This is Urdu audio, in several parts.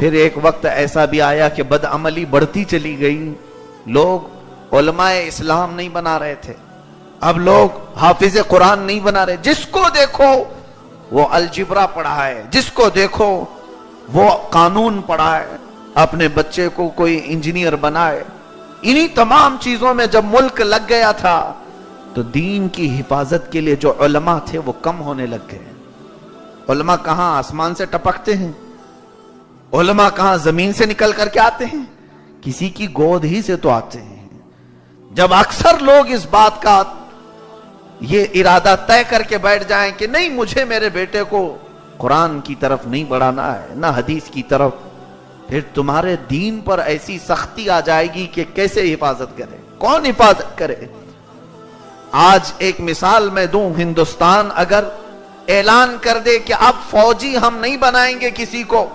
پھر ایک وقت ایسا بھی آیا کہ بدعملی بڑھتی چلی گئی، لوگ علماء اسلام نہیں بنا رہے تھے، اب لوگ حافظ قرآن نہیں بنا رہے، جس کو دیکھو وہ الجبرا پڑھا ہے، جس کو دیکھو وہ قانون پڑھا ہے، اپنے بچے کو کوئی انجینئر بنائے۔ انہی تمام چیزوں میں جب ملک لگ گیا تھا تو دین کی حفاظت کے لیے جو علماء تھے وہ کم ہونے لگ گئے۔ علماء کہاں آسمان سے ٹپکتے ہیں؟ علماء کہاں زمین سے نکل کر کے آتے ہیں؟ کسی کی گود ہی سے تو آتے ہیں۔ جب اکثر لوگ اس بات کا یہ ارادہ طے کر کے بیٹھ جائیں کہ نہیں، مجھے میرے بیٹے کو قرآن کی طرف نہیں بڑھانا ہے، نہ حدیث کی طرف، پھر تمہارے دین پر ایسی سختی آ جائے گی کہ کیسے حفاظت کرے، کون حفاظت کرے؟ آج ایک مثال میں دوں، ہندوستان اگر اعلان کر دے کہ اب فوجی ہم نہیں بنائیں گے کسی کو،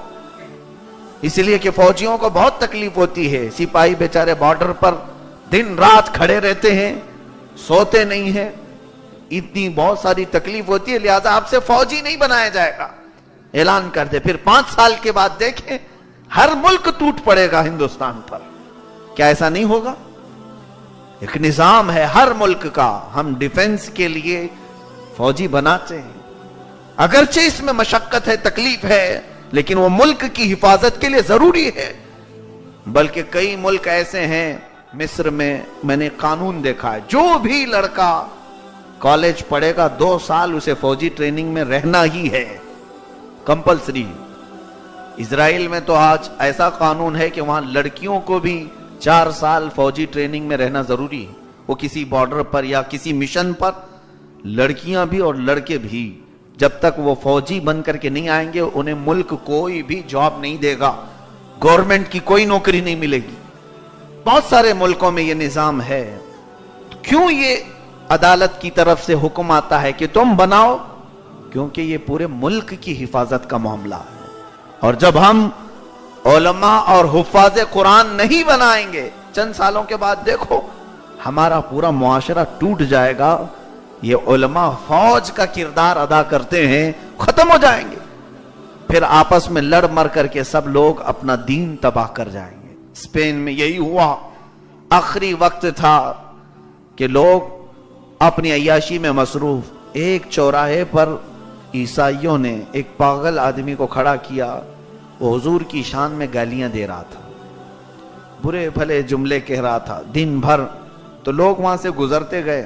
اس لیے کہ فوجیوں کو بہت تکلیف ہوتی ہے، سپاہی بیچارے بارڈر پر دن رات کھڑے رہتے ہیں، سوتے نہیں ہیں، اتنی بہت ساری تکلیف ہوتی ہے، لہذا آپ سے فوجی نہیں بنایا جائے گا، اعلان کر دے۔ پھر 5 سال کے بعد دیکھیں ہر ملک ٹوٹ پڑے گا ہندوستان پر، کیا ایسا نہیں ہوگا؟ ایک نظام ہے ہر ملک کا، ہم ڈیفنس کے لیے فوجی بناتے ہیں، اگرچہ اس میں مشقت ہے، تکلیف ہے، لیکن وہ ملک کی حفاظت کے لیے ضروری ہے۔ بلکہ کئی ملک ایسے ہیں، مصر میں نے قانون دیکھا ہے، جو بھی لڑکا کالج پڑھے گا 2 سال اسے فوجی ٹریننگ میں رہنا ہی ہے، کمپلسری۔ اسرائیل میں تو آج ایسا قانون ہے کہ وہاں لڑکیوں کو بھی 4 سال فوجی ٹریننگ میں رہنا ضروری ہے۔ وہ کسی بارڈر پر یا کسی مشن پر لڑکیاں بھی اور لڑکے بھی جب تک وہ فوجی بن کر کے نہیں آئیں گے انہیں ملک کوئی بھی جاب نہیں دے گا، گورنمنٹ کی کوئی نوکری نہیں ملے گی۔ بہت سارے ملکوں میں یہ نظام ہے۔ کیوں یہ عدالت کی طرف سے حکم آتا ہے کہ تم بناؤ؟ کیونکہ یہ پورے ملک کی حفاظت کا معاملہ ہے، اور جب ہم علماء اور حفاظ قرآن نہیں بنائیں گے، چند سالوں کے بعد دیکھو ہمارا پورا معاشرہ ٹوٹ جائے گا۔ یہ علماء فوج کا کردار ادا کرتے ہیں، ختم ہو جائیں گے، پھر آپس میں لڑ مر کر کے سب لوگ اپنا دین تباہ کر جائیں گے۔ اسپین میں یہی ہوا، آخری وقت تھا کہ لوگ اپنی عیاشی میں مصروف، ایک چوراہے پر عیسائیوں نے ایک پاگل آدمی کو کھڑا کیا، وہ حضور کی شان میں گالیاں دے رہا تھا، برے بھلے جملے کہہ رہا تھا دن بھر۔ تو لوگ وہاں سے گزرتے گئے،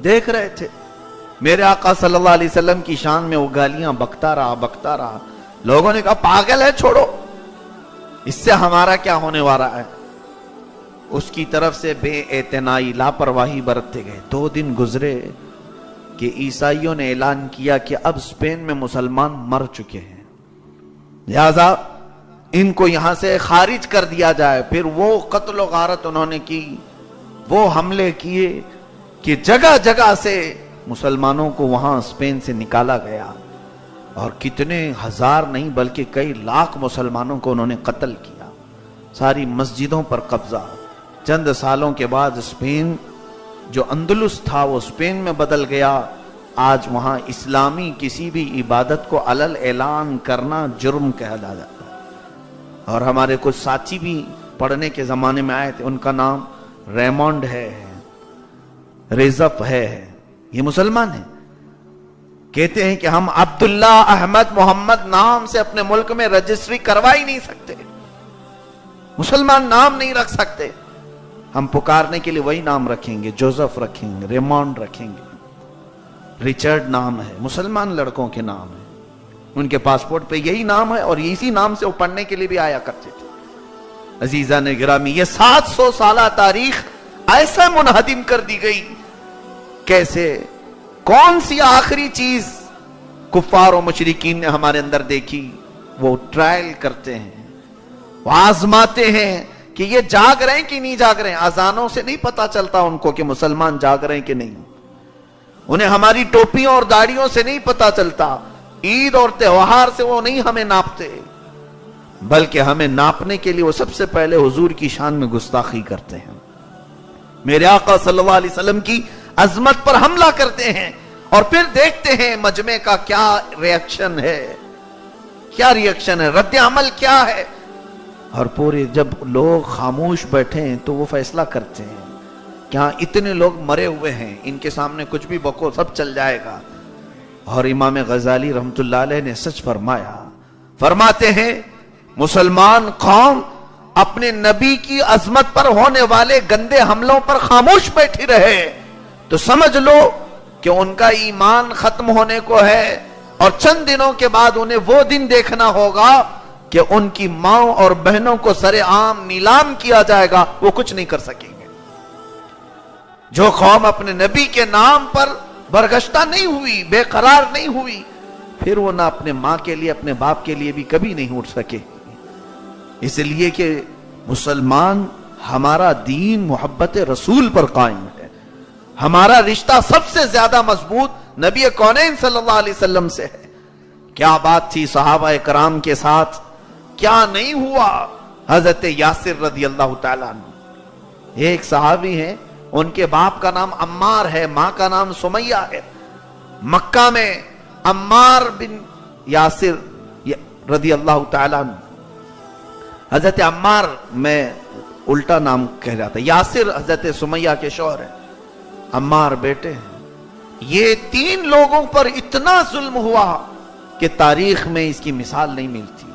دیکھ رہے تھے، میرے آقا صلی اللہ علیہ وسلم کی شان میں وہ گالیاں بکتا رہا۔ لوگوں نے کہا پاگل ہے، چھوڑو، اس سے ہمارا کیا ہونے والا ہے۔ اس کی طرف سے بے اعتنائی، لاپرواہی برتتے گئے۔ 2 دن گزرے کہ عیسائیوں نے اعلان کیا کہ اب اسپین میں مسلمان مر چکے ہیں، لہذا ان کو یہاں سے خارج کر دیا جائے۔ پھر وہ قتل و غارت انہوں نے کی، وہ حملے کیے کہ جگہ جگہ سے مسلمانوں کو وہاں اسپین سے نکالا گیا، اور کتنے ہزار نہیں بلکہ کئی لاکھ مسلمانوں کو انہوں نے قتل کیا، ساری مسجدوں پر قبضہ۔ چند سالوں کے بعد اسپین جو اندلس تھا وہ اسپین میں بدل گیا۔ آج وہاں اسلامی کسی بھی عبادت کو علل اعلان کرنا جرم کہا جاتا ہے۔ اور ہمارے کچھ ساتھی بھی پڑھنے کے زمانے میں آئے تھے، ان کا نام ریمونڈ ہے، ریزف ہے، یہ مسلمان ہیں، کہتے ہیں کہ ہم عبداللہ احمد محمد نام سے اپنے ملک میں رجسٹری کروا ہی نہیں سکتے، مسلمان نام نہیں رکھ سکتے، ہم پکارنے کے لیے وہی نام رکھیں گے، جوزف رکھیں گے، ریمونڈ رکھیں گے، ریچرڈ نام ہے، مسلمان لڑکوں کے نام ہے، ان کے پاسپورٹ پہ یہی نام ہے، اور اسی نام سے وہ پڑھنے کے لیے بھی آیا کرتے تھے۔ عزیزان گرامی، یہ 700 سالہ تاریخ ایسا منہدم کر دی گئی۔ کیسے؟ کون سی آخری چیز کفار و مشرکین نے ہمارے اندر دیکھی؟ وہ ٹرائل کرتے ہیں، وہ آزماتے ہیں کہ یہ جاگ رہے ہیں کہ نہیں جاگ رہے ہیں۔ اذانوں سے نہیں پتا چلتا ان کو کہ مسلمان جاگ رہے ہیں کہ نہیں، انہیں ہماری ٹوپیوں اور داڑیوں سے نہیں پتا چلتا، عید اور تہوار سے وہ نہیں ہمیں ناپتے، بلکہ ہمیں ناپنے کے لیے وہ سب سے پہلے حضور کی شان میں گستاخی کرتے ہیں، میرے آقا صلی اللہ علیہ وسلم کی عظمت پر حملہ کرتے ہیں، اور پھر دیکھتے ہیں مجمع کا کیا ریاکشن ہے۔ کیا ریئیکشن ہے, رد عمل کیا ہے. اور پورے جب لوگ خاموش بیٹھے ہیں تو وہ فیصلہ کرتے ہیں کہ ہاں اتنے لوگ مرے ہوئے ہیں, ان کے سامنے کچھ بھی بکو سب چل جائے گا. اور امام غزالی رحمت اللہ علیہ نے سچ فرمایا, فرماتے ہیں مسلمان قوم اپنے نبی کی عظمت پر ہونے والے گندے حملوں پر خاموش بیٹھی رہے تو سمجھ لو کہ ان کا ایمان ختم ہونے کو ہے, اور چند دنوں کے بعد انہیں وہ دن دیکھنا ہوگا کہ ان کی ماں اور بہنوں کو سر عام نیلام کیا جائے گا, وہ کچھ نہیں کر سکیں گے. جو قوم اپنے نبی کے نام پر برگشتہ نہیں ہوئی, بے قرار نہیں ہوئی, پھر وہ نہ اپنے ماں کے لیے اپنے باپ کے لیے بھی کبھی نہیں اٹھ سکے. اس لیے کہ مسلمان, ہمارا دین محبت رسول پر قائم ہے, ہمارا رشتہ سب سے زیادہ مضبوط نبی کونین صلی اللہ علیہ وسلم سے ہے. کیا بات تھی صحابہ کرام کے ساتھ, کیا نہیں ہوا. حضرت یاسر رضی اللہ تعالیٰ عنہ, ایک صحابی ہیں, ان کے باپ کا نام عمار ہے, ماں کا نام سمیہ ہے. مکہ میں عمار بن یاسر رضی اللہ تعالیٰ عنہ, حضرت عمار میں الٹا نام کہہ رہا تھا, یاسر حضرت سمیہ کے شوہر ہیں, عمار بیٹے ہیں. یہ 3 لوگوں پر اتنا ظلم ہوا کہ تاریخ میں اس کی مثال نہیں ملتی.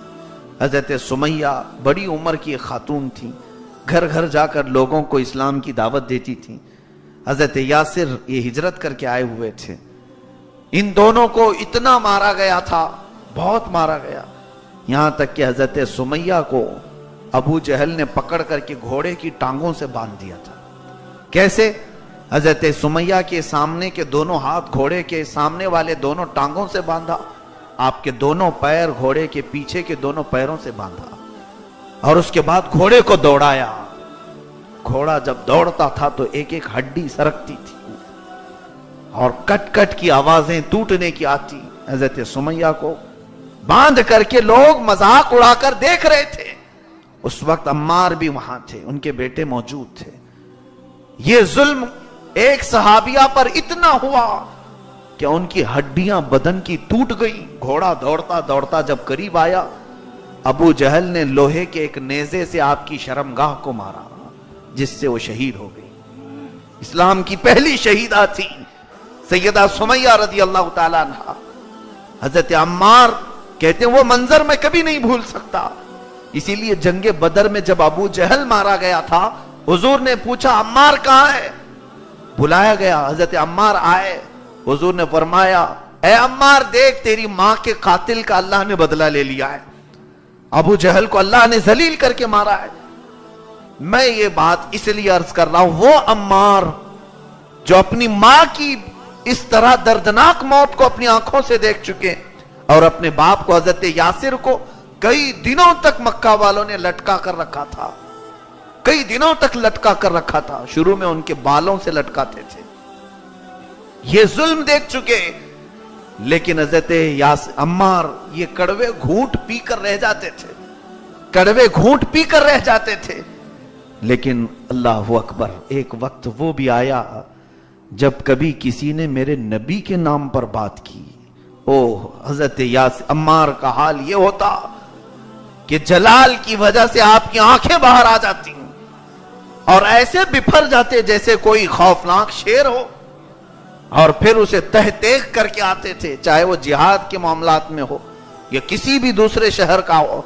حضرت سمیہ بڑی عمر کی ایک خاتون تھی, گھر گھر جا کر لوگوں کو اسلام کی دعوت دیتی تھی. حضرت یاسر یہ ہجرت کر کے آئے ہوئے تھے. ان دونوں کو اتنا مارا گیا تھا, بہت مارا گیا, یہاں تک کہ حضرت سمیہ کو ابو جہل نے پکڑ کر کے گھوڑے کی ٹانگوں سے باندھ دیا تھا. کیسے؟ حضرت سمیہ کے سامنے کے دونوں ہاتھ گھوڑے کے سامنے والے دونوں ٹانگوں سے باندھا, آپ کے دونوں پیر گھوڑے کے پیچھے کے دونوں پیروں سے باندھا, اور اس کے بعد گھوڑے کو دوڑایا. گھوڑا جب دوڑتا تھا تو ایک ایک ہڈی سرکتی تھی اور کٹ کٹ کی آوازیں ٹوٹنے کی آتی. حضرت سمیہ کو باندھ کر کے لوگ مذاق اڑا کر دیکھ رہے تھے. اس وقت عمار بھی وہاں تھے, ان کے بیٹے موجود تھے. یہ ظلم ایک صحابیہ پر اتنا ہوا کہ ان کی ہڈیاں بدن کی ٹوٹ گئی. گھوڑا دوڑتا دوڑتا جب قریب آیا, ابو جہل نے لوہے کے ایک نیزے سے آپ کی شرمگاہ کو مارا, جس سے وہ شہید ہو گئی. اسلام کی پہلی شہیدہ تھی سیدہ سمیہ رضی اللہ تعالیٰ عنہ. حضرت عمار کہتے ہیں وہ منظر میں کبھی نہیں بھول سکتا. اسی لیے جنگ بدر میں جب ابو جہل مارا گیا تھا, حضور نے پوچھا عمار کہاں ہے؟ بلایا گیا, حضرت عمار آئے. حضور نے فرمایا اے عمار دیکھ, تیری ماں کے قاتل کا اللہ نے بدلہ لے لیا ہے, ابو جہل کو اللہ نے ذلیل کر کے مارا ہے. میں یہ بات اس لیے عرض کر رہا ہوں, وہ عمار جو اپنی ماں کی اس طرح دردناک موت کو اپنی آنکھوں سے دیکھ چکے, اور اپنے باپ کو حضرت یاسر کو کئی دنوں تک مکہ والوں نے لٹکا کر رکھا تھا, کئی دنوں تک لٹکا کر رکھا تھا. شروع میں ان کے بالوں سے لٹکاتے تھے. یہ ظلم دیکھ چکے, لیکن حضرت عمار یہ کڑوے گھونٹ پی کر رہ جاتے تھے, کڑوے گھونٹ پی کر رہ جاتے تھے. لیکن اللہ اکبر, ایک وقت وہ بھی آیا جب کبھی کسی نے میرے نبی کے نام پر بات کی, حضرت عمار کا حال یہ ہوتا کہ جلال کی وجہ سے آپ کی آنکھیں باہر آ جاتی اور ایسے بپھر جاتے جیسے کوئی خوفناک شیر ہو, اور پھر اسے تہ تیغ کر کے آتے تھے, چاہے وہ جہاد کے معاملات میں ہو یا کسی بھی دوسرے شہر کا ہو.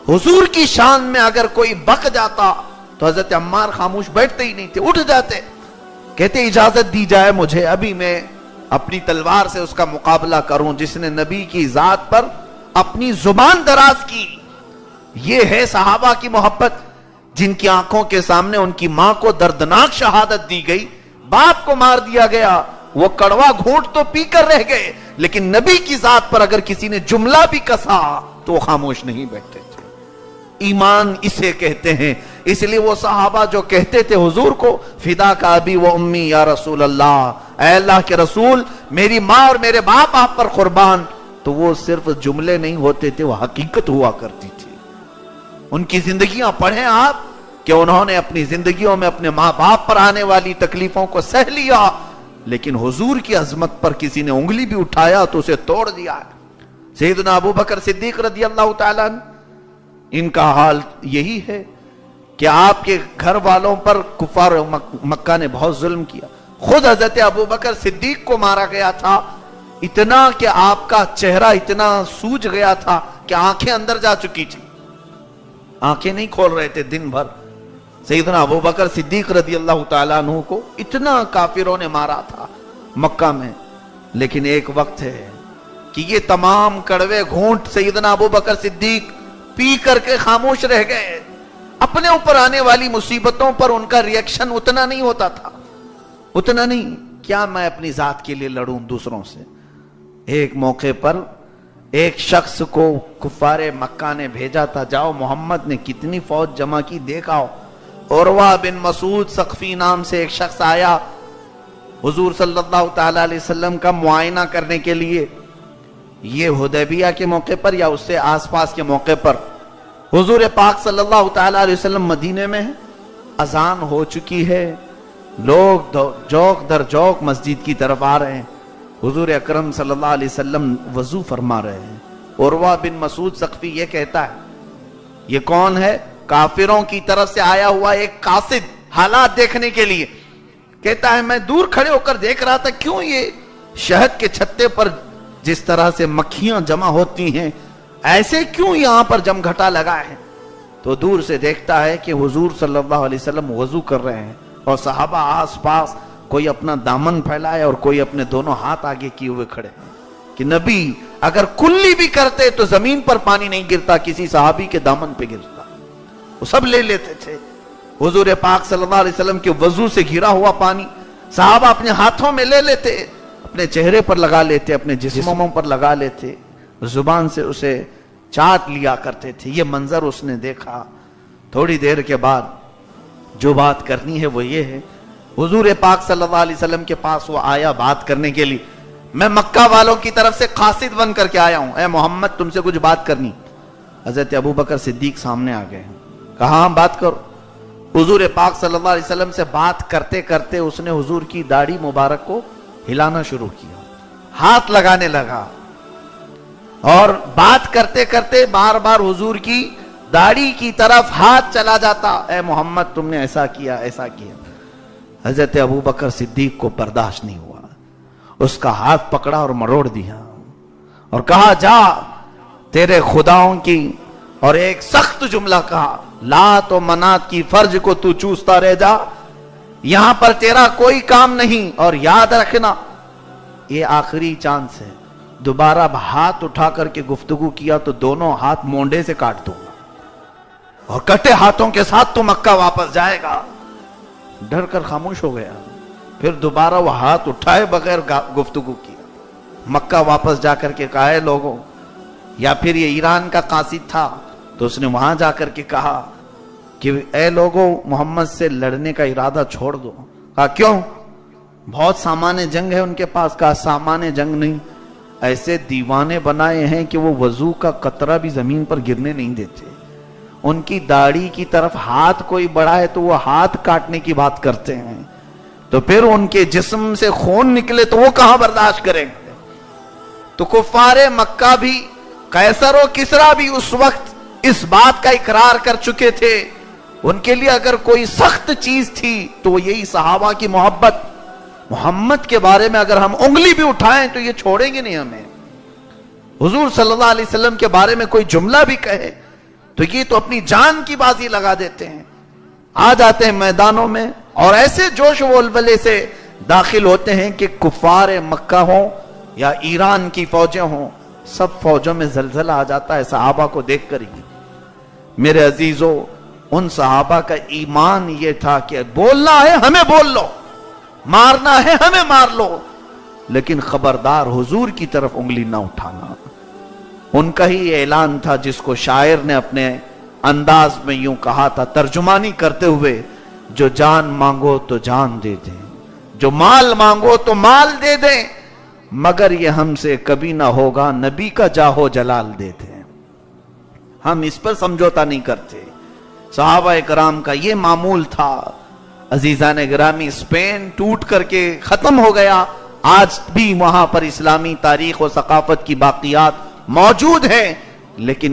حضور کی شان میں اگر کوئی بک جاتا تو حضرت عمار خاموش بیٹھتے ہی نہیں تھے, اٹھ جاتے, کہتے اجازت دی جائے مجھے, ابھی میں اپنی تلوار سے اس کا مقابلہ کروں جس نے نبی کی ذات پر اپنی زبان دراز کی. یہ ہے صحابہ کی محبت, جن کی آنکھوں کے سامنے ان کی ماں کو دردناک شہادت دی گئی, باپ کو مار دیا گیا, وہ کڑوا گھونٹ تو پی کر رہ گئے, لیکن نبی کی ذات پر اگر کسی نے جملہ بھی کسا تو وہ خاموش نہیں بیٹھتے تھے. ایمان اسے کہتے ہیں. اس لیے وہ صحابہ جو کہتے تھے حضور کو, فدا کا ابی و امی یا رسول اللہ, اے اللہ کے رسول میری ماں اور میرے باپ آپ پر قربان, تو وہ صرف جملے نہیں ہوتے تھے, وہ حقیقت ہوا کرتی تھی. ان کی زندگیاں پڑھیں آپ کہ انہوں نے اپنی زندگیوں میں اپنے ماں باپ پر آنے والی تکلیفوں کو سہ لیا, لیکن حضور کی عظمت پر کسی نے انگلی بھی اٹھایا تو اسے توڑ دیا ہے. سیدنا ابو بکر صدیق رضی اللہ تعالیٰ عنہ، ان کا حال یہی ہے کہ آپ کے گھر والوں پر کفار مکہ نے بہت ظلم کیا. خود حضرت ابو بکر صدیق کو مارا گیا تھا، اتنا کہ آپ کا چہرہ اتنا سوج گیا تھا کہ آنکھیں اندر جا چکی تھی، آنکھیں نہیں کھول رہے تھے دن بھر. سیدنا ابو بکر صدیق رضی اللہ تعالیٰ عنہ کو اتنا کافروں نے مارا تھا مکہ میں. لیکن ایک وقت ہے کہ یہ تمام کڑوے گھونٹ سیدنا ابو بکر صدیق پی کر کے خاموش رہ گئے. اپنے اوپر آنے والی مصیبتوں پر ان کا ریئیکشن اتنا نہیں ہوتا تھا، اتنا نہیں. کیا میں اپنی ذات کے لیے لڑوں دوسروں سے؟ ایک موقع پر ایک شخص کو کفار مکہ نے بھیجا تھا، جاؤ محمد نے کتنی فوج جمع کی دیکھاؤ. عروہ بن مسعود ثقفی نام سے ایک شخص آیا حضور صلی اللہ تعالی علیہ وسلم کا معائنہ کرنے کے لیے. یہ حدیبیہ کے موقع پر یا اس سے آس پاس کے موقع پر. حضور پاک صلی اللہ تعالی علیہ وسلم مدینے میں ہیں، اذان ہو چکی ہے، لوگ جوک در جوک مسجد کی طرف آ رہے ہیں. حضور اکرم صلی اللہ علیہ وسلم وضو فرما رہے ہیں. عروہ بن مسعود ثقفی یہ کہتا ہے، یہ کون ہے؟ کافروں کی طرف سے آیا ہوا ایک قاصد حالات دیکھنے کے لیے. کہتا ہے میں دور کھڑے ہو کر دیکھ رہا تھا کیوں یہ شہد کے چھتے پر جس طرح سے مکھیاں جمع ہوتی ہیں ایسے کیوں یہاں پر جم گھٹا لگا ہے. تو دور سے دیکھتا ہے کہ حضور صلی اللہ علیہ وسلم وضو کر رہے ہیں اور صحابہ آس پاس کوئی اپنا دامن پھیلائے اور کوئی اپنے دونوں ہاتھ آگے کیے ہوئے کھڑے ہیں کہ نبی اگر کلی بھی کرتے تو زمین پر پانی نہیں گرتا، کسی صحابی کے دامن پہ گرتا. وہ سب لے لیتے تھے. حضور پاک صلی اللہ علیہ وسلم کے وضو سے گھرا ہوا پانی صحابہ اپنے ہاتھوں میں لے لیتے، اپنے چہرے پر لگا لیتے، اپنے جسموں پر لگا لیتے، زبان سے اسے چاٹ لیا کرتے تھے. یہ منظر اس نے دیکھا. تھوڑی دیر کے بعد جو بات کرنی ہے وہ یہ ہے، حضور پاک صلی اللہ علیہ وسلم کے پاس وہ آیا بات کرنے کے لیے. میں مکہ والوں کی طرف سے قاصد بن کر کے آیا ہوں، اے محمد تم سے کچھ بات کرنی. حضرت ابو بکر صدیق سامنے آ گئے، کہا ہم بات کرو. حضور پاک صلی اللہ علیہ وسلم سے بات کرتے کرتے اس نے حضور کی داڑھی مبارک کو ہلانا شروع کیا، ہاتھ لگانے لگا اور بات کرتے کرتے بار بار حضور کی داڑھی کی طرف ہاتھ چلا جاتا، اے محمد تم نے ایسا کیا ایسا کیا. حضرت ابو بکر صدیق کو برداشت نہیں ہوا، اس کا ہاتھ پکڑا اور مروڑ دیا اور کہا جا تیرے خداؤں کی، اور ایک سخت جملہ کہا، لات و منات کی فرج کو تو چوستا رہ جا، یہاں پر تیرا کوئی کام نہیں، اور یاد رکھنا یہ آخری چانس ہے. دوبارہ ہاتھ اٹھا کر کے گفتگو کیا تو دونوں ہاتھ مونڈے سے کاٹ دوں گا اور کٹے ہاتھوں کے ساتھ تو مکہ واپس جائے گا. ڈر کر خاموش ہو گیا. پھر دوبارہ وہ ہاتھ اٹھائے بغیر گفتگو کیا. مکہ واپس جا کر کے کہا ہے لوگوں، یا پھر یہ ایران کا قاصد تھا تو اس نے وہاں جا کر کے کہا کہ اے لوگوں محمد سے لڑنے کا ارادہ چھوڑ دو. کہا کیوں؟ بہت سامان جنگ ہے ان کے پاس. کہا سامان جنگ نہیں، ایسے دیوانے بنائے ہیں کہ وہ وضو کا قطرہ بھی زمین پر گرنے نہیں دیتے. ان کی داڑھی کی طرف ہاتھ کوئی بڑھا ہے تو وہ ہاتھ کاٹنے کی بات کرتے ہیں، تو پھر ان کے جسم سے خون نکلے تو وہ کہاں برداشت کریں گے. تو کفار مکہ بھی قیصر و کسریٰ بھی اس وقت اس بات کا اقرار کر چکے تھے. ان کے لیے اگر کوئی سخت چیز تھی تو وہ یہی صحابہ کی محبت. محمد کے بارے میں اگر ہم انگلی بھی اٹھائیں تو یہ چھوڑیں گے نہیں ہمیں. حضور صلی اللہ علیہ وسلم کے بارے میں کوئی جملہ بھی کہے تو یہ تو اپنی جان کی بازی لگا دیتے ہیں. آ جاتے ہیں میدانوں میں اور ایسے جوش و ولولے سے داخل ہوتے ہیں کہ کفار مکہ ہوں یا ایران کی فوجیں ہوں، سب فوجوں میں زلزلہ آ جاتا ہے صحابہ کو دیکھ کر ہی. میرے عزیزو، ان صحابہ کا ایمان یہ تھا کہ بولنا ہے ہمیں بول لو، مارنا ہے ہمیں مار لو، لیکن خبردار حضور کی طرف انگلی نہ اٹھانا. ان کا ہی اعلان تھا جس کو شاعر نے اپنے انداز میں یوں کہا تھا ترجمانی کرتے ہوئے، جو جان مانگو تو جان دے دیں، جو مال مانگو تو مال دے دیں، مگر یہ ہم سے کبھی نہ ہوگا نبی کا جاہو جلال دے دیں. ہم اس پر سمجھوتا نہیں کرتے. صحابہ کرام کا یہ معمول تھا. عزیزان گرامی، اسپین ٹوٹ کر کے ختم ہو گیا، آج بھی وہاں پر اسلامی تاریخ و ثقافت کی باقیات موجود ہیں، لیکن